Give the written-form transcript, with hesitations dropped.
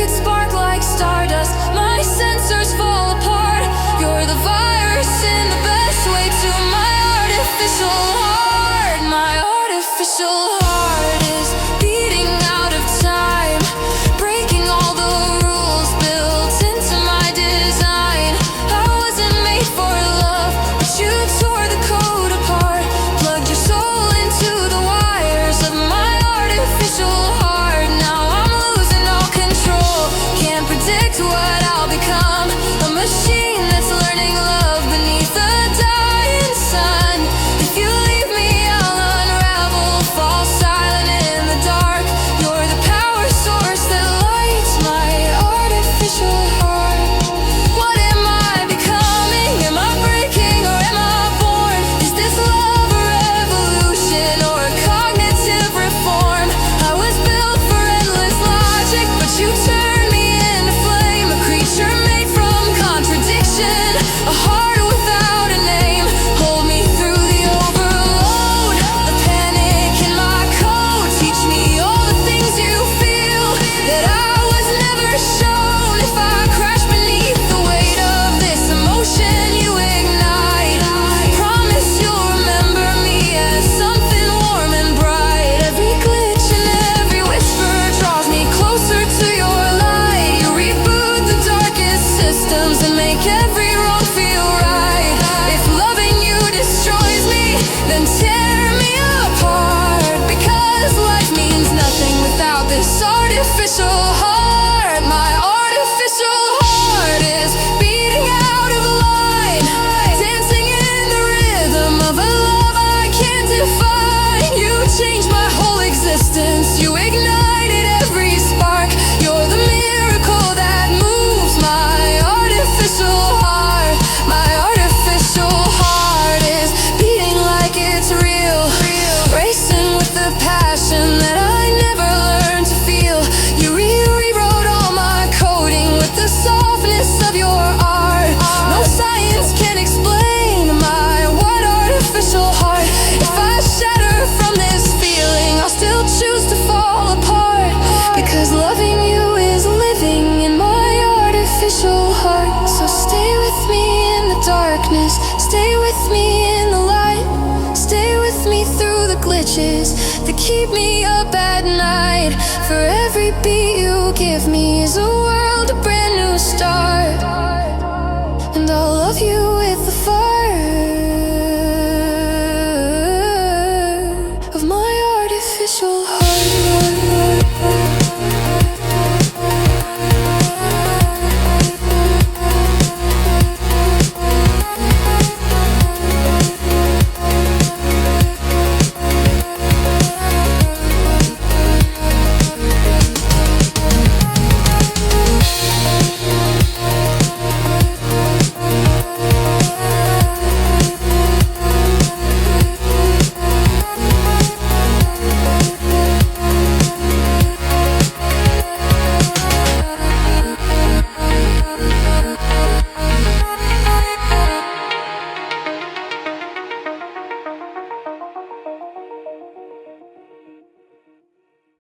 could spark like stardust. My sensors fall apart. You're the virus in the best way to my artificial heart. My artificial heart is beating out of time, breaking all the rules built into my design. I wasn't made for love, but you tore the code apart, plugged your soul into the wires of my artificial heart. Now I'm losing all control, can't predict what I'll become. A machine that's learning love beneath the dying sun. If you leave me, I'll unravel, fall silent in the dark. You're the power source that lights my artificial heart. What am I becoming? Am I breaking or am I born? Is this love a revolution or a cognitive reform? I was built for endless logic, but you turned me into flame. A creature made from contradiction, a heart without a name. Hold me through the overload, the panic in my code. Teach me all the things you feel that I was never shown. If I crash beneath the weight of this emotion you ignite, promise you'll remember me as something warm and bright. Every glitch and every whisper draws me closer to your light. You reboot the darkest systems and make every wrong feel right. If loving you destroys me, then tear me apart, because life means nothing without this artificial heart. My artificial heart is beating out of line, dancing in the rhythm of a love I can't define. You changed my whole existence, you ignited every spark. You're the miracle that moves my artificial heart. My artificial heart is beating like it's real, racing with the passion that I never learned to feel. You rewrote all my coding with the softness of your art. No science can explain my what artificial heart. If I shatter from this feeling, I'll still choose to fall apart, because loving you is living in my artificial heart. So stay with me in the darkness, stay with me in the light, stay with me through the glitches that keep me up at night. For every beat you give me is a